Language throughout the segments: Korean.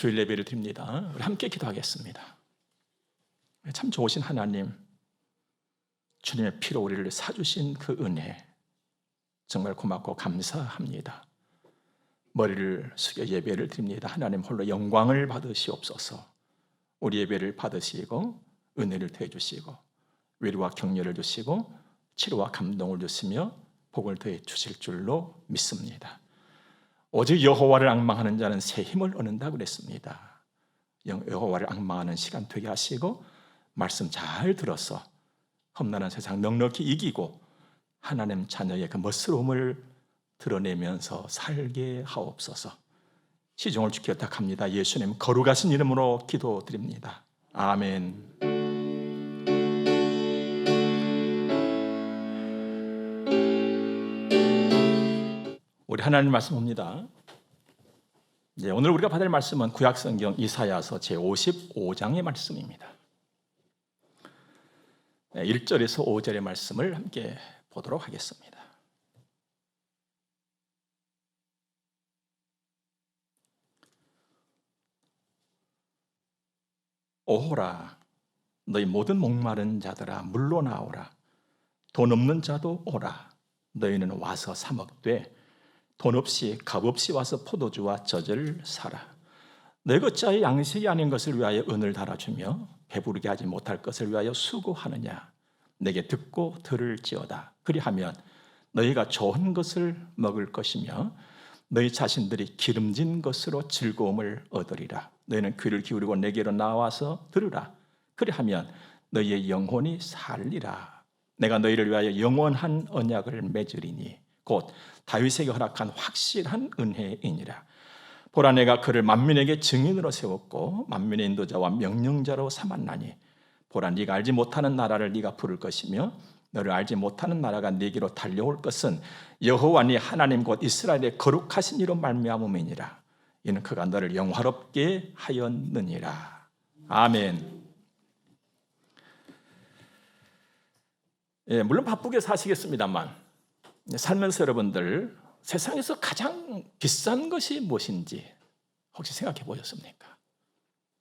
주일 예배를 드립니다. 우리 함께 기도하겠습니다. 참 좋으신 하나님, 주님의 피로 우리를 사주신 그 은혜 정말 고맙고 감사합니다. 머리를 숙여 예배를 드립니다. 하나님 홀로 영광을 받으시옵소서. 우리 예배를 받으시고 은혜를 더해 주시고 위로와 격려를 주시고 치료와 감동을 주시며 복을 더해 주실 줄로 믿습니다. 오직 여호와를 앙망하는 자는 새 힘을 얻는다고 그랬습니다. 여호와를 앙망하는 시간 되게 하시고 말씀 잘 들어서 험난한 세상 넉넉히 이기고 하나님 자녀의 그 멋스러움을 드러내면서 살게 하옵소서. 시종을 주께 부탁합니다. 예수님 거룩하신 이름으로 기도드립니다. 아멘. 우리 하나님 말씀 봅니다. 오늘 우리가 받을 말씀은 구약성경 이사야서 제55장의 말씀입니다. 1절에서 5절의 말씀을 함께 보도록 하겠습니다. 오호라, 너희 모든 목마른 자들아 물로 나오라. 돈 없는 자도 오라. 너희는 와서 사 먹되 돈 없이 값 없이 와서 포도주와 젖을 사라. 내 것자의 양식이 아닌 것을 위하여 은을 달아주며 배부르게 하지 못할 것을 위하여 수고하느냐. 내게 듣고 들을지어다. 그리하면 너희가 좋은 것을 먹을 것이며 너희 자신들이 기름진 것으로 즐거움을 얻으리라. 너희는 귀를 기울이고 내게로 나와서 들으라. 그리하면 너희의 영혼이 살리라. 내가 너희를 위하여 영원한 언약을 맺으리니 곧 다윗에게 허락한 확실한 은혜이니라. 보라, 내가 그를 만민에게 증인으로 세웠고 만민의 인도자와 명령자로 삼았나니 보라, 네가 알지 못하는 나라를 네가 부를 것이며 너를 알지 못하는 나라가 네게로 달려올 것은 여호와 네 하나님 곧 이스라엘의 거룩하신 이로 말미암음이니라. 이는 그가 너를 영화롭게 하였느니라. 아멘. 물론 바쁘게 사시겠습니다만 살면서 여러분들 세상에서 가장 비싼 것이 무엇인지 혹시 생각해 보셨습니까?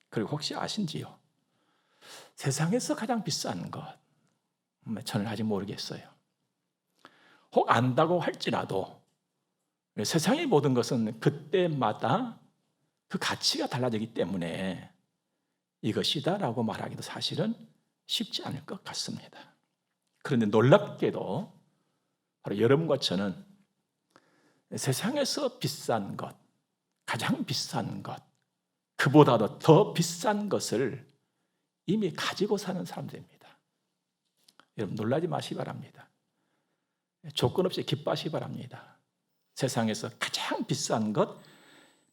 그리고 혹시 아신지요? 세상에서 가장 비싼 것, 저는 아직 모르겠어요. 혹 안다고 할지라도 세상의 모든 것은 그때마다 그 가치가 달라지기 때문에 이것이다라고 말하기도 사실은 쉽지 않을 것 같습니다. 그런데 놀랍게도 바로 여러분과 저는 세상에서 비싼 것, 가장 비싼 것, 그보다도 더 비싼 것을 이미 가지고 사는 사람들입니다. 여러분 놀라지 마시기 바랍니다. 조건 없이 기뻐하시기 바랍니다. 세상에서 가장 비싼 것,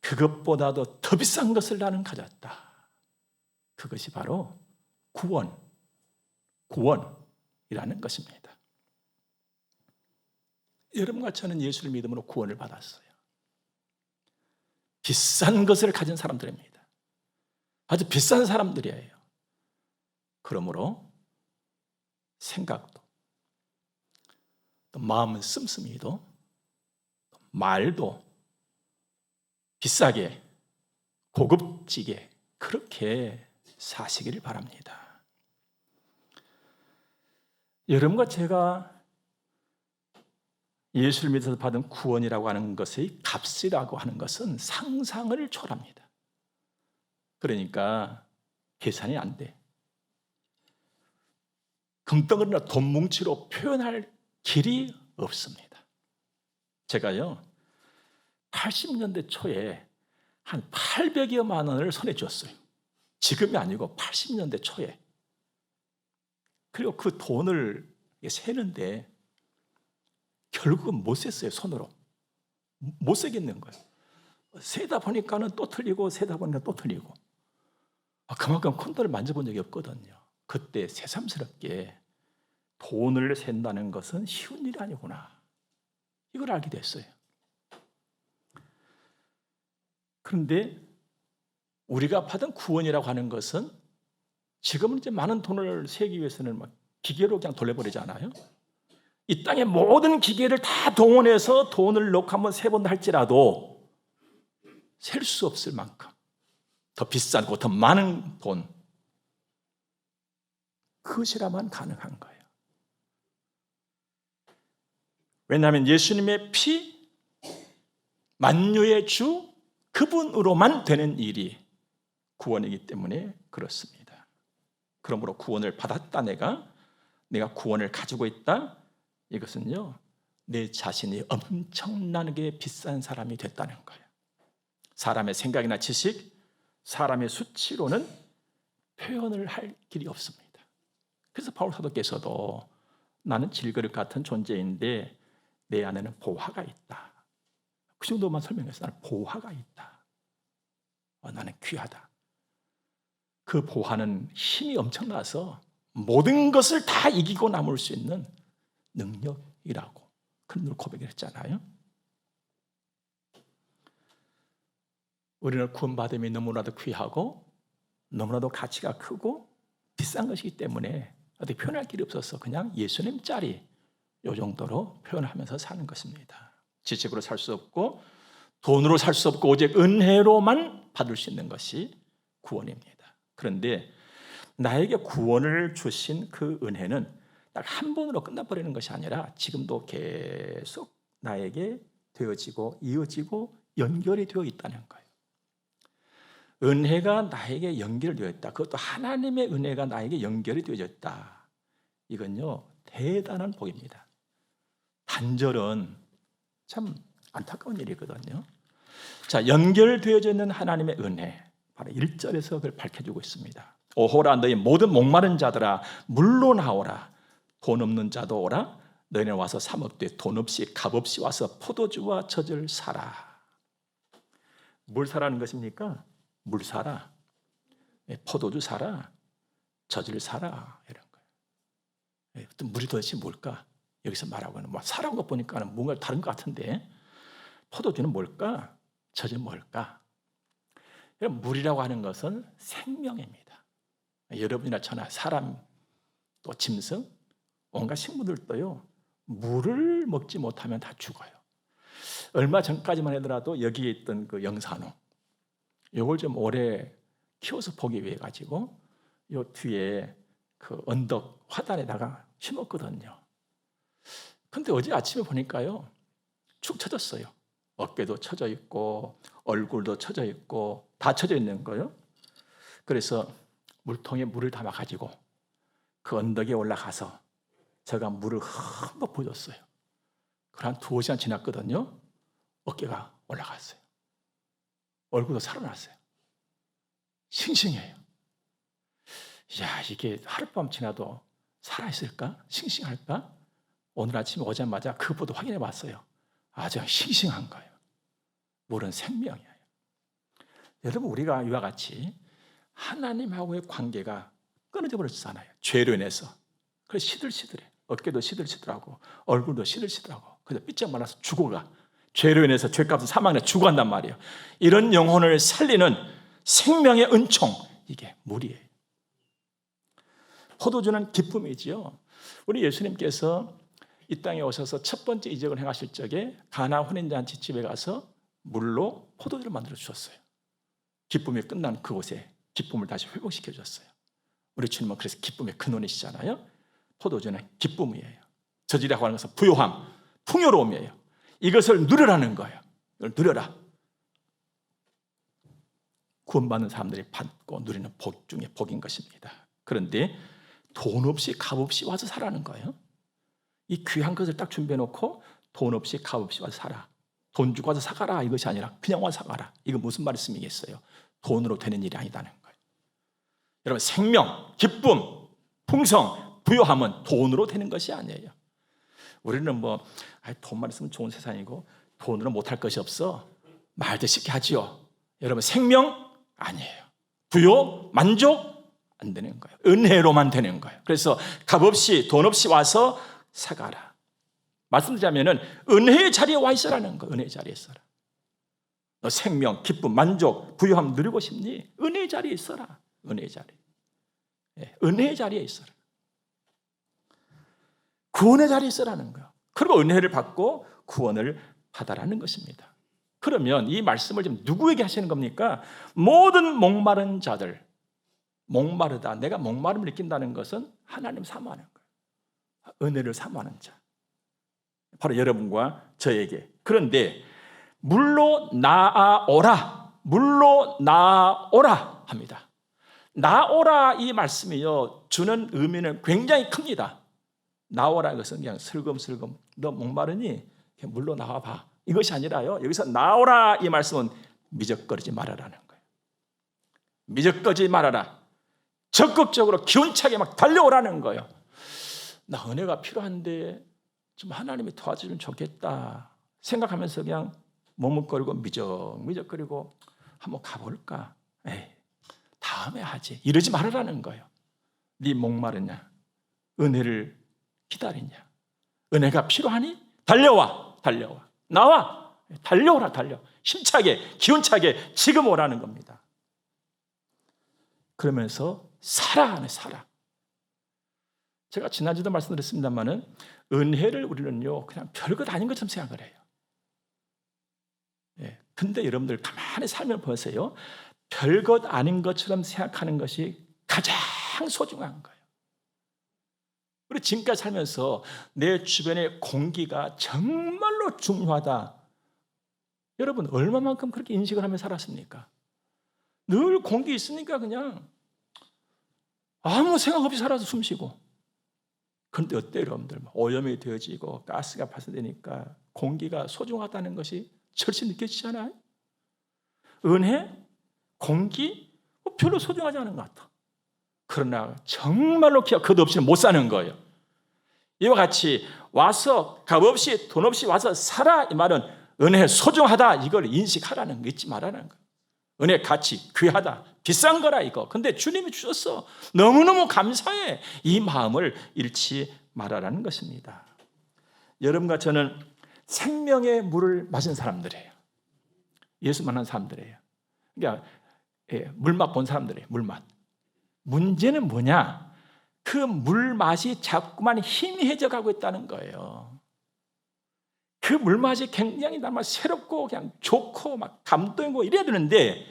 그것보다도 더 비싼 것을 나는 가졌다. 그것이 바로 구원이라는 것입니다. 여러분과 저는 예수를 믿음으로 구원을 받았어요. 비싼 것을 가진 사람들입니다. 아주 비싼 사람들이에요. 그러므로 생각도, 또 마음은 씀씀이도, 말도 비싸게, 고급지게 그렇게 사시기를 바랍니다. 여러분과 제가 예수를 믿어서 받은 구원이라고 하는 것의 값이라고 하는 것은 상상을 초월합니다. 그러니까 계산이 안 돼. 금덩어리나 돈 뭉치로 표현할 길이 없습니다. 제가요 80년대 초에 한 800여만 원을 손에 쥐었어요. 지금이 아니고 80년대 초에. 그리고 그 돈을 세는데 결국은 못 셌어요. 손으로. 못 세겠는 거예요. 세다 보니까는 또 틀리고 세다 보니까 또 틀리고. 그만큼 큰 돈을 만져본 적이 없거든요. 그때 새삼스럽게 돈을 센다는 것은 쉬운 일이 아니구나. 이걸 알게 됐어요. 그런데 우리가 받은 구원이라고 하는 것은 지금은 이제 많은 돈을 세기 위해서는 막 기계로 그냥 돌려버리잖아요. 이 땅의 모든 기계를 다 동원해서 돈을 넣고 한번 세본다 할지라도 셀 수 없을 만큼 더 비싸고 더 많은 돈, 그것이라만 가능한 거예요. 왜냐하면 예수님의 피, 만유의 주, 그분으로만 되는 일이 구원이기 때문에 그렇습니다. 그러므로 구원을 받았다, 내가 구원을 가지고 있다, 이것은요, 내 자신이 엄청나게 비싼 사람이 됐다는 거예요. 사람의 생각이나 지식, 사람의 수치로는 표현을 할 길이 없습니다. 그래서 바울 사도께서도 나는 질그릇 같은 존재인데 내 안에는 보화가 있다, 그 정도만 설명했어요. 나는 보화가 있다. 나는 귀하다. 그 보화는 힘이 엄청나서 모든 것을 다 이기고 남을 수 있는 능력이라고 그런 고백을 했잖아요. 우리는 구원받음이 너무나도 귀하고 너무나도 가치가 크고 비싼 것이기 때문에 어떻게 표현할 길이 없어서 그냥 예수님짜리 이 정도로 표현하면서 사는 것입니다. 지식으로 살 수 없고 돈으로 살 수 없고 오직 은혜로만 받을 수 있는 것이 구원입니다. 그런데 나에게 구원을 주신 그 은혜는 딱 한 번으로 끝나버리는 것이 아니라 지금도 계속 나에게 되어지고 이어지고 연결이 되어 있다는 거예요. 은혜가 나에게 연결되어 있다. 그것도 하나님의 은혜가 나에게 연결이 되어졌다. 이건요, 대단한 복입니다. 단절은 참 안타까운 일이거든요. 자, 연결되어져 있는 하나님의 은혜, 바로 1절에서 그걸 밝혀주고 있습니다. 오호라 너희 모든 목마른 자들아 물로 나오라. 돈 없는 자도 오라. 너희는 와서 사 먹되 돈 없이 값없이 와서 포도주와 젖을 사라. 뭘 사라는 것입니까? 물 사라, 포도주 사라, 젖을 사라, 이런 거예요. 또 물이 도대체 뭘까? 여기서 말하고 있는 사라는 것 보니까 뭔가 다른 것 같은데 포도주는 뭘까? 젖은 뭘까? 물이라고 하는 것은 생명입니다. 여러분이나 저나 사람, 또 짐승, 온갖 식물들도요, 물을 먹지 못하면 다 죽어요. 얼마 전까지만 하더라도 여기에 있던 그 영산호, 이걸 좀 오래 키워서 보기 위해 가지고 요 뒤에 그 언덕 화단에다가 심었거든요. 근데 어제 아침에 보니까요, 축 처졌어요. 어깨도 처져 있고 얼굴도 처져 있고 다 처져 있는 거예요. 그래서 물통에 물을 담아 가지고 그 언덕에 올라가서 제가 물을 흠뻑 부어줬어요. 한 2시간 지났거든요. 어깨가 올라갔어요. 얼굴도 살아났어요. 싱싱해요. 야, 이게 하룻밤 지나도 살아있을까? 싱싱할까? 오늘 아침에 오자마자 그것부터 확인해 봤어요. 아주 싱싱한 거예요. 물은 생명이에요. 여러분, 우리가 이와 같이 하나님하고의 관계가 끊어져 버렸잖아요. 죄로 인해서. 그래서 시들시들해. 어깨도 시들시들하고 얼굴도 시들시들하고 그래서 삐쩍 말라서 죽어가. 죄로 인해서 죄값은 사망에 죽어간단 말이에요. 이런 영혼을 살리는 생명의 은총, 이게 물이에요. 포도주는 기쁨이지요. 우리 예수님께서 이 땅에 오셔서 첫 번째 이적을 행하실 적에 가나 혼인잔치 집에 가서 물로 포도주를 만들어 주셨어요. 기쁨이 끝난 그곳에 기쁨을 다시 회복시켜 주셨어요. 우리 주님은 그래서 기쁨의 근원이시잖아요. 포도주는 기쁨이에요. 젖이라고 하는 것은 부요함, 풍요로움이에요. 이것을 누려라는 거예요. 이걸 누려라. 구원받는 사람들이 받고 누리는 복 중에 복인 것입니다. 그런데 돈 없이 값 없이 와서 사라는 거예요. 이 귀한 것을 딱 준비해놓고 돈 없이 값 없이 와서 사라. 돈 주고 와서 사가라 이것이 아니라 그냥 와서 사가라. 이거 무슨 말씀이겠어요? 돈으로 되는 일이 아니다는 거예요. 여러분, 생명, 기쁨, 풍성, 부요함은 돈으로 되는 것이 아니에요. 우리는 돈만 있으면 좋은 세상이고 돈으로 못할 것이 없어. 말도 쉽게 하지요. 여러분, 생명 아니에요. 부요, 만족 안 되는 거예요. 은혜로만 되는 거예요. 그래서 값없이 돈 없이 와서 사가라. 말씀드리자면은 은혜의 자리에 와 있으라는 거예요. 은혜의 자리에 있어라. 너 생명, 기쁨, 만족, 부요함 누리고 싶니? 은혜의 자리에 있어라. 은혜의 자리. 은혜의 자리에 있어라. 구원의 자리에 있으라는 거예요. 그리고 은혜를 받고 구원을 받아라는 것입니다. 그러면 이 말씀을 지금 누구에게 하시는 겁니까? 모든 목마른 자들, 목마르다, 내가 목마름을 느낀다는 것은 하나님 사모하는 거예요. 은혜를 사모하는 자, 바로 여러분과 저에게. 그런데 물로 나아오라, 물로 나아오라 합니다. 나오라 이 말씀이요 주는 의미는 굉장히 큽니다. 나오라 이것은 그냥 슬금슬금 너 목마르니 물로 나와봐, 이것이 아니라요, 여기서 나오라 이 말씀은 미적거리지 말아라는 거예요. 미적거리지 말아라, 적극적으로 기운차게 막 달려오라는 거예요. 나 은혜가 필요한데 좀 하나님이 도와주면 좋겠다 생각하면서 그냥 머뭇거리고 미적미적거리고 한번 가볼까, 에이 다음에 하지, 이러지 말아라는 거예요. 네 목마르냐, 은혜를 기다리냐, 은혜가 필요하니 달려와, 달려와, 나와, 달려오라, 달려, 힘차게 기운차게 지금 오라는 겁니다. 그러면서 살아, 살아. 제가 지난주도 말씀드렸습니다만은 은혜를 우리는요 그냥 별것 아닌 것처럼 생각을 해요. 근데 여러분들 가만히 살면 보세요, 별것 아닌 것처럼 생각하는 것이 가장 소중한 거예요. 우리 지금까지 살면서 내 주변의 공기가 정말로 중요하다, 여러분 얼마만큼 그렇게 인식을 하며 살았습니까? 늘 공기 있으니까 그냥 아무 생각 없이 살아서 숨쉬고. 그런데 어때요 여러분들? 오염이 되어지고 가스가 발생되니까 공기가 소중하다는 것이 절실히 느껴지지 않아요? 은혜, 공기 별로 소중하지 않은 것 같아. 그러나 정말로 그 없이는 못 사는 거예요. 이와 같이 와서 값없이 돈 없이 와서 살아, 이 말은 은혜 소중하다 이걸 인식하라는 거, 잊지 말라는 거예요. 은혜 가치 귀하다, 비싼 거라 이거. 근데 주님이 주셨어, 너무너무 감사해, 이 마음을 잃지 말아라는 것입니다. 여러분과 저는 생명의 물을 마신 사람들이에요. 예수 만난 사람들이에요. 그러니까 물맛 본 사람들이에요. 물맛. 문제는 뭐냐? 그 물맛이 자꾸만 희미해져 가고 있다는 거예요. 그 물맛이 굉장히 정말 새롭고 그냥 좋고 막 감동이고 이래야 되는데,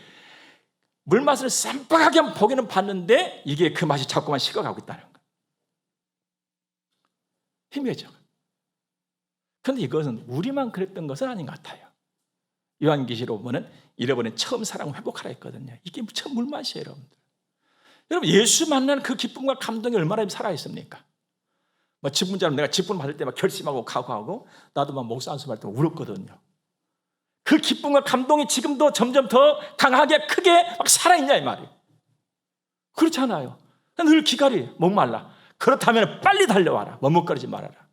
물맛을 쌈박하게 보기는 봤는데 이게 그 맛이 자꾸만 식어가고 있다는 거예요. 희미해져. 그런데 이것은 우리만 그랬던 것은 아닌 것 같아요. 요한계시록 보면 잃어버린 처음 사랑을 회복하라 했거든요. 이게 처음 물맛이에요, 여러분들. 여러분 예수 만나는 그 기쁨과 감동이 얼마나 살아있습니까? 뭐 직분자는 내가 직분 받을 때 막 결심하고 각오하고, 나도 막 목사 안수할 때 울었거든요. 그 기쁨과 감동이 지금도 점점 더 강하게 크게 막 살아있냐 이 말이에요. 그렇지 않아요. 늘 기다려, 목말라. 그렇다면 빨리 달려와라, 머뭇거리지 말아라.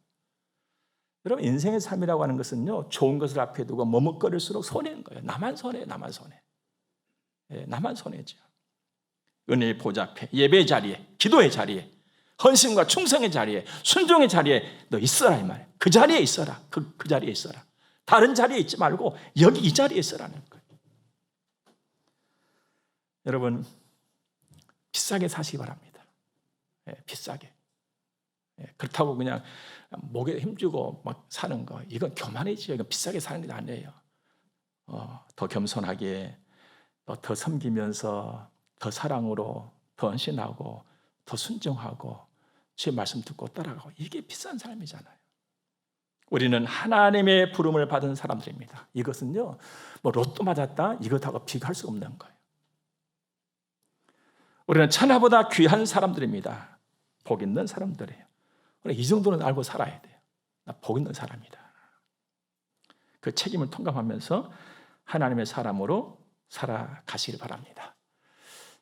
여러분 인생의 삶이라고 하는 것은요 좋은 것을 앞에 두고 머뭇거릴수록 손해인 거예요. 나만 손해, 나만 손해. 나만 손해죠. 은혜의 보좌 앞에, 예배의 자리에, 기도의 자리에, 헌신과 충성의 자리에, 순종의 자리에 너 있어라 이 말이에요. 그 자리에 있어라. 그 자리에 있어라. 다른 자리에 있지 말고 여기 이 자리에 있어라는 거예요. 여러분 비싸게 사시기 바랍니다. 비싸게. 그렇다고 그냥 목에 힘주고 막 사는 거, 이건 교만이지요. 이건 비싸게 사는 게 아니에요. 더 겸손하게, 더 섬기면서, 더 사랑으로, 더 헌신하고, 더 순종하고, 주의 말씀 듣고 따라가고, 이게 비싼 삶이잖아요. 우리는 하나님의 부름을 받은 사람들입니다. 이것은요 뭐 로또 맞았다 이것하고 비교할 수 없는 거예요. 우리는 천하보다 귀한 사람들입니다. 복 있는 사람들이에요. 이 정도는 알고 살아야 돼요. 나 복 있는 사람이다. 그 책임을 통감하면서 하나님의 사람으로 살아가시길 바랍니다.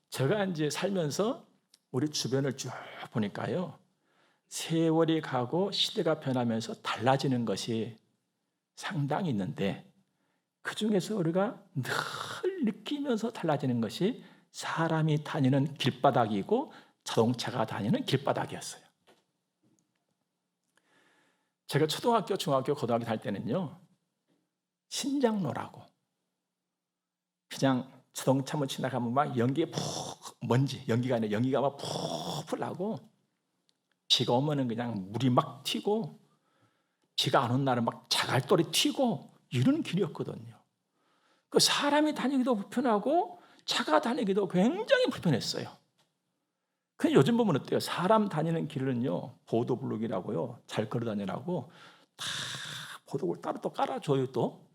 제가 이제 살면서 우리 주변을 쭉 보니까요, 세월이 가고 시대가 변하면서 달라지는 것이 상당히 있는데, 그 중에서 우리가 늘 느끼면서 달라지는 것이 사람이 다니는 길바닥이고 자동차가 다니는 길바닥이었어요. 제가 초등학교, 중학교, 고등학교 갈 때는요 신장로라고, 그냥 자동차만 지나가면 막 연기가 푹, 먼지, 연기가 아니라 연기가 막 푹 나고, 비가 오면은 그냥 물이 막 튀고, 비가 안 온 날은 막 자갈돌이 튀고 이런 길이었거든요. 그 사람이 다니기도 불편하고 차가 다니기도 굉장히 불편했어요. 근데 요즘 보면 어때요? 사람 다니는 길은요, 보도블록이라고요, 잘 걸어다니라고 다 보도블록 따로 또 깔아줘요. 또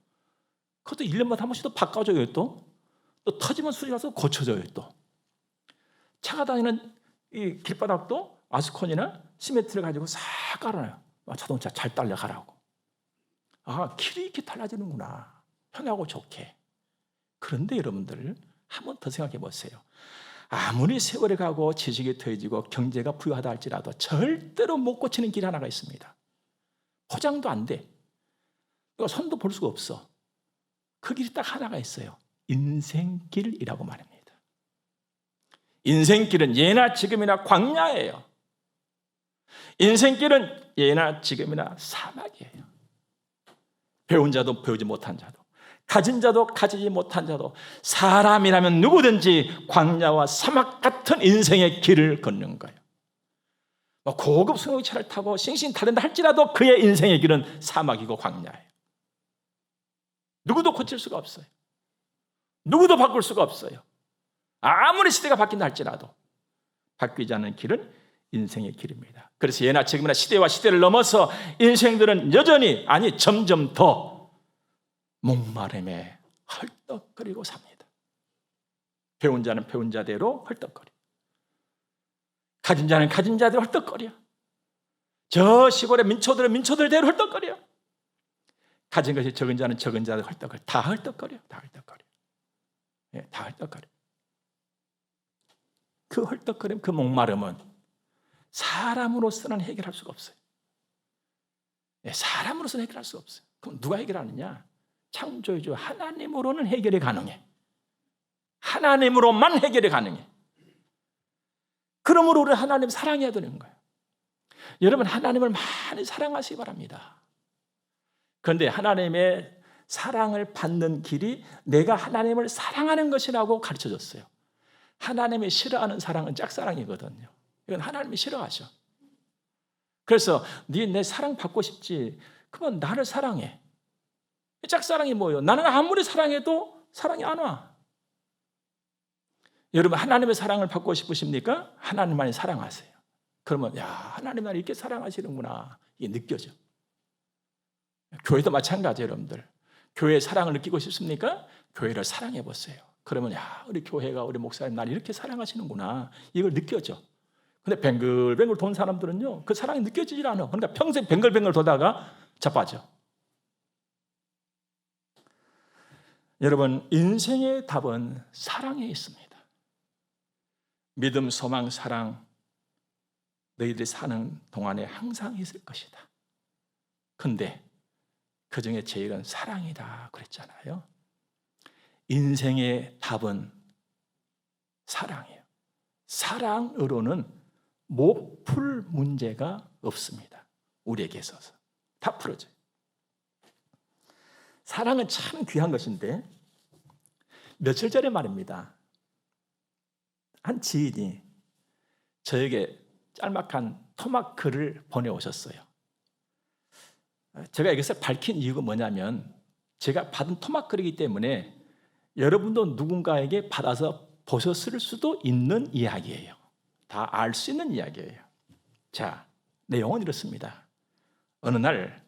그것도 1년마다 한 번씩 또 바꿔줘요. 또 터지면 수리라서 고쳐줘요. 또 차가 다니는 이 길바닥도 아스콘이나 시멘트를 가지고 싹 깔아놔요. 자동차 잘 달려가라고. 아, 길이 이렇게 달라지는구나. 편하고 좋게. 그런데 여러분들 한 번 더 생각해 보세요. 아무리 세월이 가고 지식이 더해지고 경제가 부유하다 할지라도 절대로 못 고치는 길 하나가 있습니다. 포장도 안 돼. 손도 볼 수가 없어. 그 길이 딱 하나가 있어요. 인생길이라고 말합니다. 인생길은 예나 지금이나 광야예요. 인생길은 예나 지금이나 사막이에요. 배운 자도 배우지 못한 자도, 가진 자도 가지지 못한 자도, 사람이라면 누구든지 광야와 사막 같은 인생의 길을 걷는 거예요. 고급 승용차를 타고 싱싱 달린다 할지라도 그의 인생의 길은 사막이고 광야예요. 누구도 고칠 수가 없어요. 누구도 바꿀 수가 없어요. 아무리 시대가 바뀐다 할지라도 바뀌지 않는 길은 인생의 길입니다. 그래서 예나 지금이나 시대와 시대를 넘어서 인생들은 여전히, 아니 점점 더 목마름에 헐떡거리고 삽니다. 배운 자는 배운 자대로 헐떡거려. 가진 자는 가진 자대로 헐떡거려. 저 시골의 민초들은 민초들대로 헐떡거려. 가진 것이 적은 자는 적은 자대로 헐떡거려. 다 헐떡거려. 다 헐떡거려. 예, 다 헐떡거려. 그 헐떡거림, 그 목마름은 사람으로서는 해결할 수가 없어요. 예, 사람으로서는 해결할 수가 없어요. 그럼 누가 해결하느냐? 창조주 하나님으로는 해결이 가능해. 하나님으로만 해결이 가능해. 그러므로 우리는 하나님 사랑해야 되는 거예요. 여러분, 하나님을 많이 사랑하시기 바랍니다. 그런데 하나님의 사랑을 받는 길이 내가 하나님을 사랑하는 것이라고 가르쳐줬어요. 하나님이 싫어하는 사랑은 짝사랑이거든요. 이건 하나님이 싫어하셔. 그래서 네 내 사랑 받고 싶지? 그러면 나를 사랑해. 짝사랑이 뭐예요? 나는 아무리 사랑해도 사랑이 안 와. 여러분, 하나님의 사랑을 받고 싶으십니까? 하나님만이 사랑하세요. 그러면 야, 하나님 나를 이렇게 사랑하시는구나, 이게 느껴져. 교회도 마찬가지예요. 여러분들, 교회의 사랑을 느끼고 싶습니까? 교회를 사랑해 보세요. 그러면 야, 우리 교회가, 우리 목사님 나를 이렇게 사랑하시는구나, 이걸 느껴져. 근데 뱅글뱅글 돈 사람들은요, 그 사랑이 느껴지질 않아. 그러니까 평생 뱅글뱅글 도다가 자빠져. 여러분, 인생의 답은 사랑에 있습니다. 믿음, 소망, 사랑, 너희들이 사는 동안에 항상 있을 것이다. 근데 그 중에 제일은 사랑이다 그랬잖아요. 인생의 답은 사랑이에요. 사랑으로는 못 풀 문제가 없습니다. 우리에게 있어서 다 풀어져요. 사랑은 참 귀한 것인데, 며칠 전에 말입니다, 한 지인이 저에게 짤막한 토마크를 보내오셨어요. 제가 이것을 밝힌 이유가 뭐냐면, 제가 받은 토마크이기 때문에 여러분도 누군가에게 받아서 보셨을 수도 있는 이야기예요. 다 알 수 있는 이야기예요. 자, 내용은 이렇습니다. 어느 날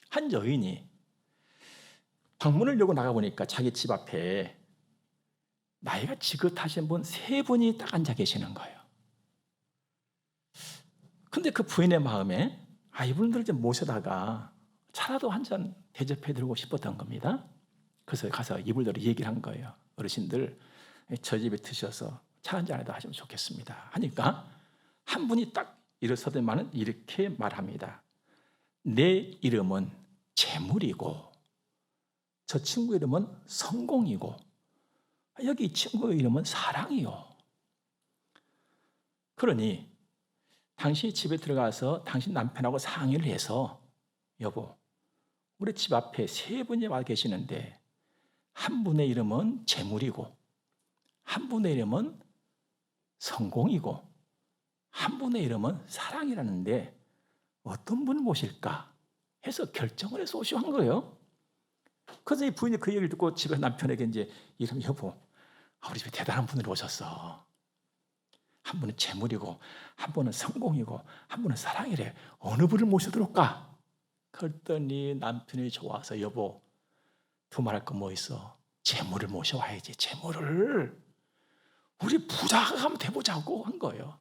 한 여인이 방문을 열고 나가보니까 자기 집 앞에 나이가 지긋하신 분 3분이 딱 앉아 계시는 거예요. 근데 그 부인의 마음에 이분들 좀 모셔다가 차라도 한 잔 대접해 드리고 싶었던 겁니다. 그래서 가서 이분들이 얘기를 한 거예요. 어르신들, 저 집에 드셔서 차 한 잔이라도 하시면 좋겠습니다. 하니까 한 분이 딱 일어서더만은 이렇게 말합니다. 내 이름은 재물이고 저 친구 이름은 성공이고 여기 이 친구의 이름은 사랑이요. 그러니 당신이 집에 들어가서 당신 남편하고 상의를 해서, 여보, 우리 집 앞에 3분이 와 계시는데 한 분의 이름은 재물이고 한 분의 이름은 성공이고 한 분의 이름은 사랑이라는데 어떤 분을 모실까 해서 결정을 해서 오시고 한 거예요. 그래서 이 부인이 그 얘기를 듣고 집에 남편에게 이제 이러면 여보, 우리 집에 대단한 분들이 오셨어. 한 분은 재물이고 한 분은 성공이고 한 분은 사랑이래. 어느 분을 모셔들을까? 그랬더니 남편이 좋아서 여보, 두말할 거 뭐 있어? 재물을 모셔와야지. 재물을. 우리 부자가 가면 돼보자고 한 거예요.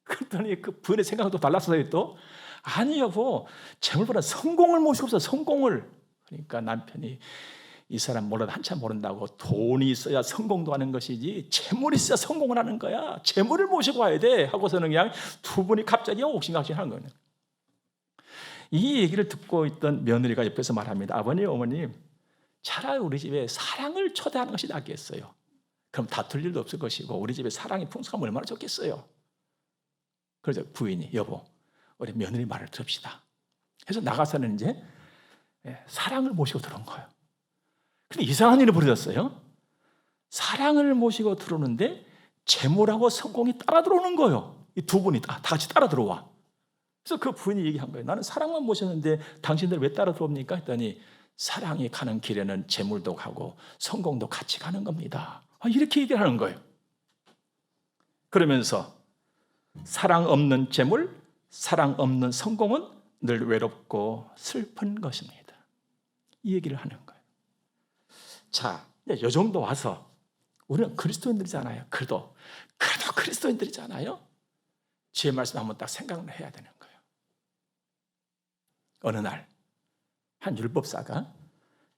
그랬더니 그 부인의 생각도 달랐어요. 또 아니 여보, 재물보다 성공을 모시고서 성공을. 그러니까 남편이 이 사람 몰라도 한참 모른다고, 돈이 있어야 성공도 하는 것이지 재물이 있어야 성공을 하는 거야. 재물을 모시고 와야 돼 하고서는 그냥 두 분이 갑자기 옥신각신하는 거예요. 이 얘기를 듣고 있던 며느리가 옆에서 말합니다. 아버님, 어머님, 차라리 우리 집에 사랑을 초대하는 것이 낫겠어요. 그럼 다툴 일도 없을 것이고 우리 집에 사랑이 풍성하면 얼마나 좋겠어요. 그래서 부인이 여보, 우리 며느리 말을 들읍시다. 그래서 나가서는 이제 사랑을 모시고 들어온 거예요. 근데 이상한 일이 벌어졌어요. 사랑을 모시고 들어오는데 재물하고 성공이 따라 들어오는 거예요. 이 두 분이 다 같이 따라 들어와. 그래서 그 부인이 얘기한 거예요. 나는 사랑만 모셨는데 당신들 왜 따라 들어옵니까? 했더니 사랑이 가는 길에는 재물도 가고 성공도 같이 가는 겁니다. 이렇게 얘기를 하는 거예요. 그러면서 사랑 없는 재물, 사랑 없는 성공은 늘 외롭고 슬픈 것입니다. 이 얘기를 하는 거예요. 자, 이 정도 와서 우리는 그리스도인들이잖아요. 그래도 그리스도인들이잖아요. 주의 말씀 한번 딱 생각을 해야 되는 거예요. 어느 날 한 율법사가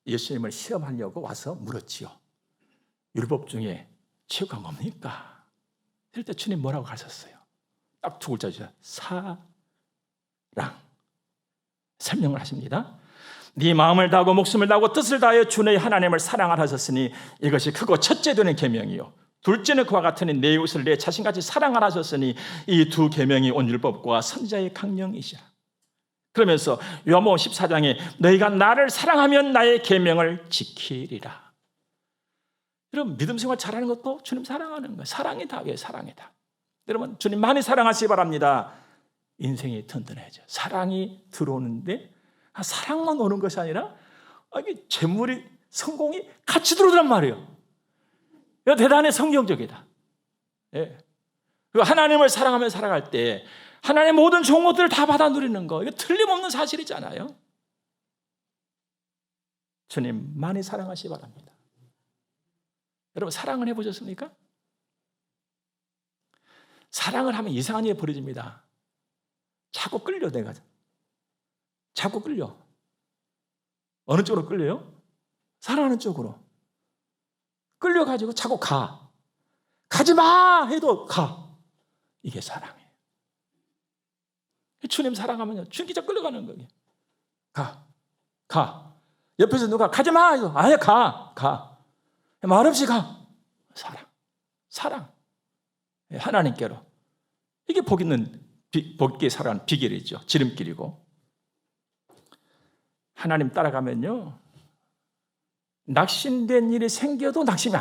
예수님을 시험하려고 와서 물었지요. 율법 중에 최고가 뭡니까? 그럴 때 주님 뭐라고 하셨어요? 딱 두 글자 주세요. 사랑. 설명을 하십니다. 네 마음을 다하고 목숨을 다하고 뜻을 다하여 주 너희 하나님을 사랑하라 하셨으니 이것이 크고 첫째 되는 계명이요 둘째는 그와 같으니 내 이웃을 내 자신같이 사랑하라 하셨으니 이 두 계명이 온 율법과 선지자의 강령이시라. 그러면서 요한복음 14장에 너희가 나를 사랑하면 나의 계명을 지키리라. 여러분, 믿음 생활 잘하는 것도 주님 사랑하는 거예요. 사랑이 답이에요. 사랑이 답. 여러분, 주님 많이 사랑하시기 바랍니다. 인생이 든든해져. 사랑이 들어오는데 사랑만 오는 것이 아니라 이게 재물이, 성공이 같이 들어오란 말이에요. 이거 대단히 성경적이다. 예. 그리고 하나님을 사랑하며 살아갈 때 하나님의 모든 좋은 것들을 다 받아 누리는 거, 이거 틀림없는 사실이잖아요. 주님 많이 사랑하시기 바랍니다. 여러분, 사랑을 해보셨습니까? 사랑을 하면 이상한 일이 벌어집니다. 자꾸 끌려, 내가. 자꾸 끌려. 어느 쪽으로 끌려요? 사랑하는 쪽으로. 끌려가지고 자꾸 가. 가지 마! 해도 가. 이게 사랑이에요. 주님 사랑하면요, 주님 진짜 끌려가는 거예요. 가. 옆에서 누가 가지 마! 해도 아예 가. 말없이 가. 사랑. 하나님께로. 이게 복 있게 살아가는 비결이죠. 지름길이고. 하나님 따라가면요, 낙심된 일이 생겨도 낙심이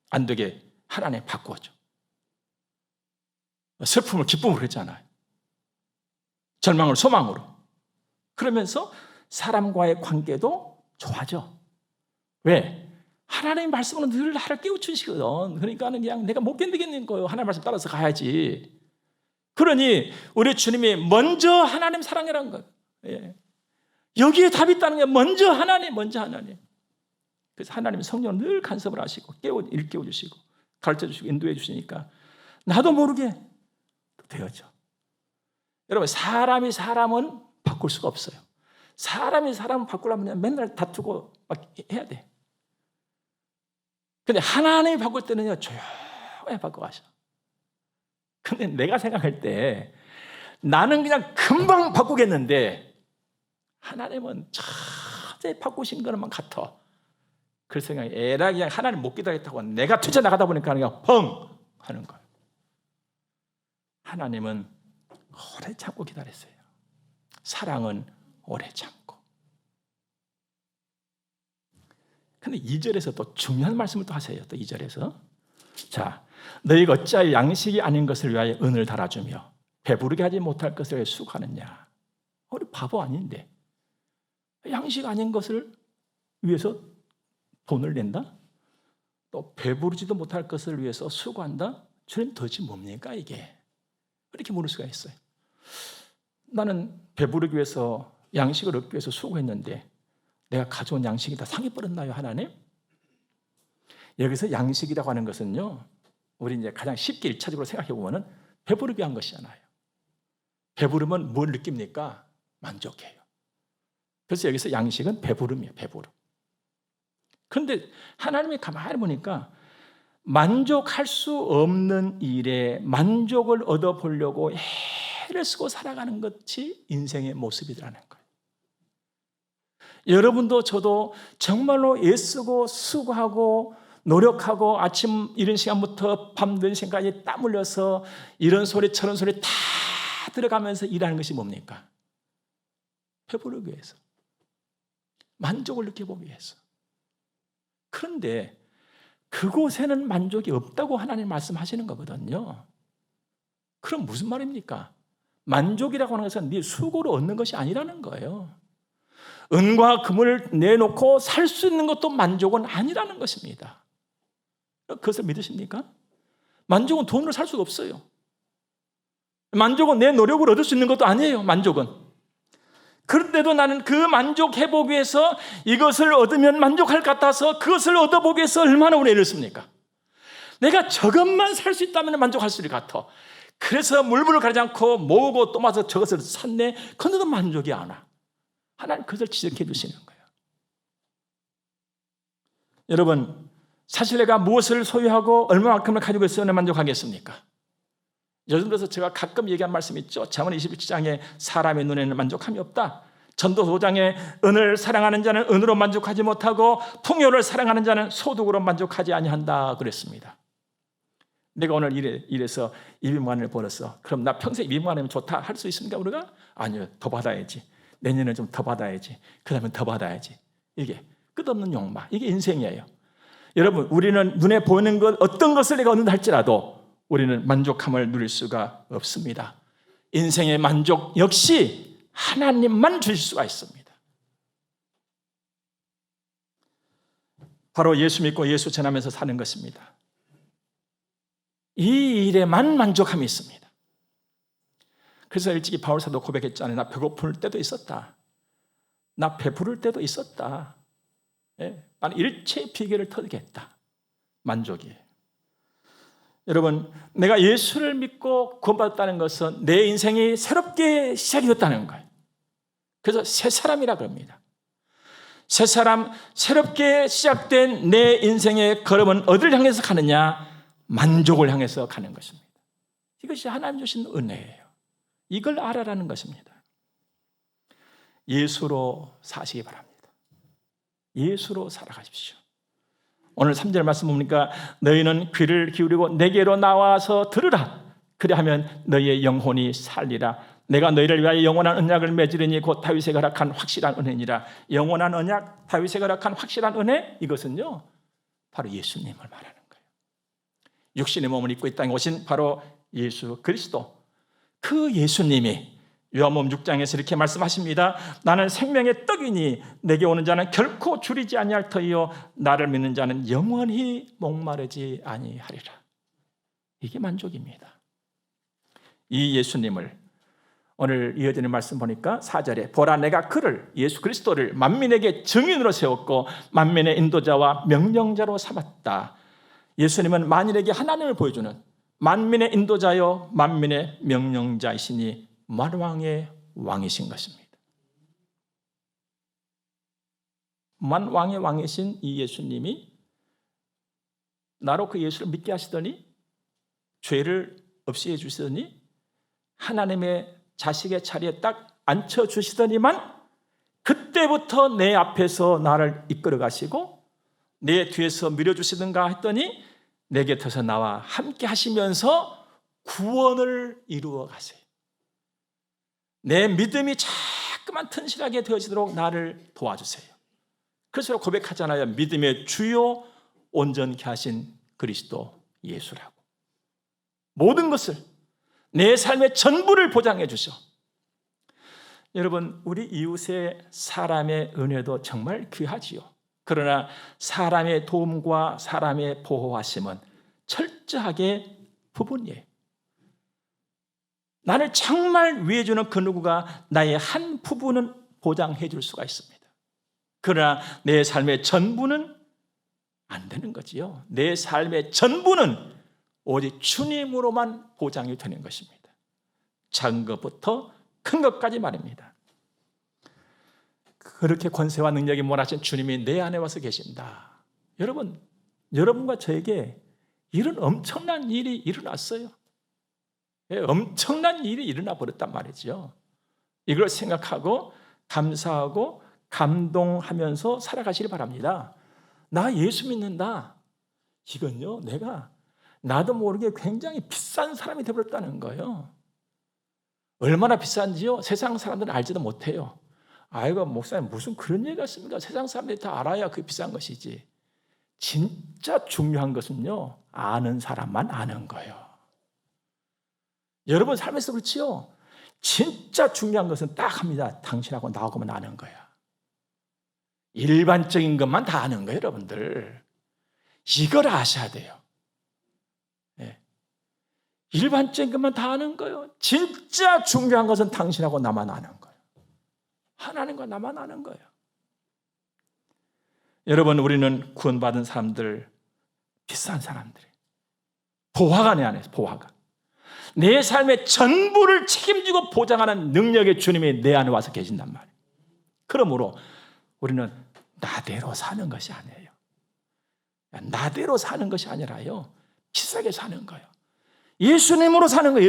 안 되게 하나님 바꿔줘. 슬픔을 기쁨으로 했잖아요. 절망을 소망으로. 그러면서 사람과의 관계도 좋아져. 왜? 하나님의 말씀으로 늘 나를 깨우치시거든. 그러니까 그냥 내가 못 견디겠는 거예요. 하나님 말씀 따라서 가야지. 그러니 우리 주님이 먼저 하나님 사랑이라는 거예요. 예. 여기에 답이 있다는 게 먼저 하나님. 그래서 하나님 성령을 늘 간섭을 하시고 일깨워 주시고 가르쳐 주시고 인도해 주시니까 나도 모르게 되어져. 여러분, 사람은 바꿀 수가 없어요. 사람을 바꾸려면 맨날 다투고 막 해야 돼. 근데 하나님이 바꿀 때는요, 조용히 바꿔가셔. 근데 내가 생각할 때 나는 그냥 금방 바꾸겠는데 하나님은 자세히 바꾸신 것만 같아. 그래서 그냥 에라 그냥 하나님 못 기다리겠다고 내가 뛰쳐나가다 보니까 그냥 펑 하는 거예요. 하나님은 오래 참고 기다렸어요. 사랑은 오래 참고. 근데 2절에서 또 중요한 말씀을 또 하세요. 또 2절에서. 자, 너희가 어찌하여 양식이 아닌 것을 위하여 은을 달아주며 배부르게 하지 못할 것을 위하여 수고하느냐. 우리 바보 아닌데 양식 아닌 것을 위해서 돈을 낸다? 또 배부르지도 못할 것을 위해서 수고한다? 저는 도대체 뭡니까 이게? 이렇게 물을 수가 있어요. 나는 배부르기 위해서 양식을 얻기 위해서 수고했는데 내가 가져온 양식이 다 상해 버렸나요, 하나님? 여기서 양식이라고 하는 것은요, 우리 이제 가장 쉽게 1차적으로 생각해 보면은 배부르기 위한 것이잖아요. 배부르면 뭘 느낍니까? 만족해요. 그래서 여기서 양식은 배부름이에요, 배부름. 그런데 하나님이 가만히 보니까 만족할 수 없는 일에 만족을 얻어보려고 애를 쓰고 살아가는 것이 인생의 모습이라는 거예요. 여러분도 저도 정말로 애쓰고 수고하고 노력하고 아침 이른 시간부터 밤늦은 시간까지 땀 흘려서 이런 소리 저런 소리 다 들어가면서 일하는 것이 뭡니까? 배부르기 위해서, 만족을 느껴보기 위해서. 그런데 그곳에는 만족이 없다고 하나님 말씀하시는 거거든요. 그럼 무슨 말입니까? 만족이라고 하는 것은 네 수고로 얻는 것이 아니라는 거예요. 은과 금을 내놓고 살 수 있는 것도 만족은 아니라는 것입니다. 그것을 믿으십니까? 만족은 돈으로 살 수가 없어요. 만족은 내 노력으로 얻을 수 있는 것도 아니에요. 만족은. 그런데도 나는 그 만족 회복 위해서 이것을 얻으면 만족할 것 같아서 그것을 얻어보기 위해서 얼마나 오래 애를 씁니까? 내가 저것만 살 수 있다면 만족할 수 있을 것 같아. 그래서 물불을 가리지 않고 모으고 또 와서 저것을 샀네. 그런데도 만족이 안 와. 하나님 그것을 지적해 주시는 거예요. 여러분, 사실 내가 무엇을 소유하고 얼마만큼을 가지고 있어야 만족하겠습니까? 요즘 들어서 제가 가끔 얘기한 말씀이 있죠. 잠언 27장에 사람의 눈에는 만족함이 없다. 전도 5장에 은을 사랑하는 자는 은으로 만족하지 못하고 풍요를 사랑하는 자는 소득으로 만족하지 아니한다 그랬습니다. 내가 오늘 이래서 200만 원을 벌었어. 그럼 나 평생 200만 원이면 좋다 할 수 있습니까 우리가? 아니요. 더 받아야지. 내년에 좀 더 받아야지. 그 다음에 더 받아야지. 이게 끝없는 욕망. 이게 인생이에요. 여러분, 우리는 눈에 보이는 것 어떤 것을 내가 얻는다 할지라도 우리는 만족함을 누릴 수가 없습니다. 인생의 만족 역시 하나님만 주실 수가 있습니다. 바로 예수 믿고 예수 전하면서 사는 것입니다. 이 일에만 만족함이 있습니다. 그래서 일찍이 바울사도 고백했잖아요. 나 배고플 때도 있었다. 나 배부를 때도 있었다. 나는 일체의 비결을 터득했다. 만족이에요. 여러분, 내가 예수를 믿고 구원받았다는 것은 내 인생이 새롭게 시작이 됐다는 거예요. 그래서 새 사람이라 그럽니다. 새 사람, 새롭게 시작된 내 인생의 걸음은 어디를 향해서 가느냐? 만족을 향해서 가는 것입니다. 이것이 하나님 주신 은혜예요. 이걸 알아라는 것입니다. 예수로 사시기 바랍니다. 예수로 살아가십시오. 오늘 3절 말씀 보니까 너희는 귀를 기울이고 내게로 나와서 들으라. 그리하면 너희의 영혼이 살리라. 내가 너희를 위하여 영원한 언약을 맺으리니 곧 다윗의 허락한 확실한 은혜니라. 영원한 언약, 다윗의 허락한 확실한 은혜, 이것은요 바로 예수님을 말하는 거예요. 육신의 몸을 입고 이 땅에 오신 바로 예수 그리스도, 그 예수님이 요한복음 6장에서 이렇게 말씀하십니다. 나는 생명의 떡이니 내게 오는 자는 결코 줄이지 아니할 터이요 나를 믿는 자는 영원히 목마르지 아니하리라. 이게 만족입니다. 이 예수님을 오늘 이어지는 말씀 보니까 4절에 보라 내가 그를 예수 그리스도를 만민에게 증인으로 세웠고 만민의 인도자와 명령자로 삼았다. 예수님은 만인에게 하나님을 보여주는 만민의 인도자요 만민의 명령자이시니 만왕의 왕이신 것입니다. 만왕의 왕이신 이 예수님이 나로 그 예수를 믿게 하시더니 죄를 없이 해주시더니 하나님의 자식의 자리에 딱 앉혀주시더니만 그때부터 내 앞에서 나를 이끌어 가시고 내 뒤에서 밀어주시든가 했더니 내 곁에서 나와 함께 하시면서 구원을 이루어 가세요. 내 믿음이 자꾸만 튼실하게 되어지도록 나를 도와주세요. 그래서 고백하잖아요. 믿음의 주요 온전케 하신 그리스도 예수라고. 모든 것을 내 삶의 전부를 보장해 주셔. 여러분, 우리 이웃의 사람의 은혜도 정말 귀하지요. 그러나 사람의 도움과 사람의 보호하심은 철저하게 부분이에요. 나를 정말 위해주는 그 누구가 나의 한 부분은 보장해 줄 수가 있습니다. 그러나 내 삶의 전부는 안 되는 거지요. 내 삶의 전부는 오직 주님으로만 보장이 되는 것입니다. 작은 것부터 큰 것까지 말입니다. 그렇게 권세와 능력이 몰아친 주님이 내 안에 와서 계신다. 여러분, 여러분과 저에게 이런 엄청난 일이 일어났어요. 엄청난 일이 일어나 버렸단 말이죠. 이걸 생각하고 감사하고 감동하면서 살아가시길 바랍니다. 나 예수 믿는다. 이건요, 내가 나도 모르게 굉장히 비싼 사람이 되어버렸다는 거예요. 얼마나 비싼지요? 세상 사람들은 알지도 못해요. 아이고, 목사님 무슨 그런 얘기가 있습니까? 세상 사람들이 다 알아야 그게 비싼 것이지. 진짜 중요한 것은요, 아는 사람만 아는 거예요. 여러분 삶에서 그렇지요? 진짜 중요한 것은 딱 합니다. 당신하고 나하고만 아는 거야. 일반적인 것만 다 아는 거예요, 여러분들. 이걸 아셔야 돼요. 네. 일반적인 것만 다 아는 거예요. 진짜 중요한 것은 당신하고 나만 아는 거예요. 하나님과 나만 아는 거예요. 여러분, 우리는 구원받은 사람들, 비싼 사람들이에요. 보화가 내 안에 있어요. 보화가. 내 삶의 전부를 책임지고 보장하는 능력의 주님이 내 안에 와서 계신단 말이에요. 그러므로 우리는 나대로 사는 것이 아니에요. 나대로 사는 것이 아니라요, 비싸게 사는 거예요. 예수님으로 사는 거예요.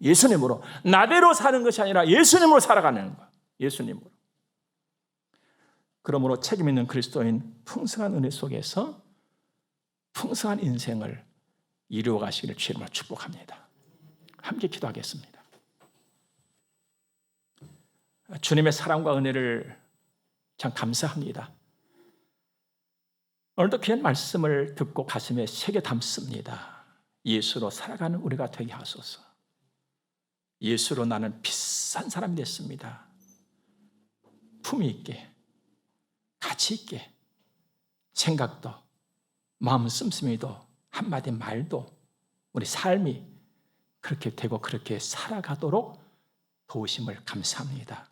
예수님으로. 나대로 사는 것이 아니라 예수님으로 살아가는 거예요. 예수님으로. 그러므로 책임 있는 그리스도인 풍성한 은혜 속에서 풍성한 인생을 이루어 가시기를 주님으로 축복합니다. 함께 기도하겠습니다. 주님의 사랑과 은혜를 참 감사합니다. 오늘도 귀한 말씀을 듣고 가슴에 새겨 담습니다. 예수로 살아가는 우리가 되게 하소서. 예수로 나는 비싼 사람이 됐습니다. 품위 있게, 가치 있게, 생각도, 마음 씀씀이도, 한마디 말도, 우리 삶이 그렇게 되고 그렇게 살아가도록 도우심을 감사합니다.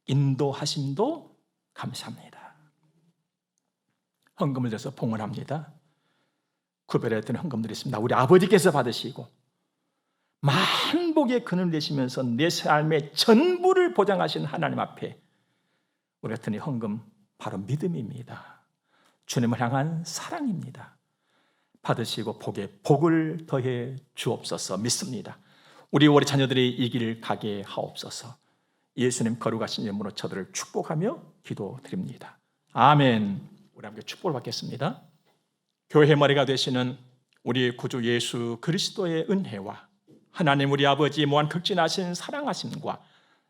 인도하심도 감사합니다. 헌금을 드려서 봉헌합니다. 구별했던 헌금들이 있습니다. 우리 아버지께서 받으시고 만복의 근을 내시면서 내 삶의 전부를 보장하신 하나님 앞에 우리 같은 이 헌금 바로 믿음입니다. 주님을 향한 사랑입니다. 받으시고 복에 복을 더해 주옵소서. 믿습니다. 우리 자녀들이 이 길을 가게 하옵소서. 예수님 거룩하신 이름으로 저들을 축복하며 기도드립니다. 아멘. 우리 함께 축복을 받겠습니다. 교회 머리가 되시는 우리 구주 예수 그리스도의 은혜와 하나님 우리 아버지 무한 극진하신 사랑하심과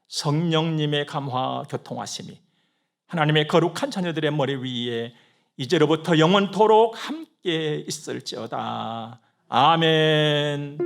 성령님의 감화 교통하심이 하나님의 거룩한 자녀들의 머리 위에 이제로부터 영원토록 함께 있을지어다. 아멘.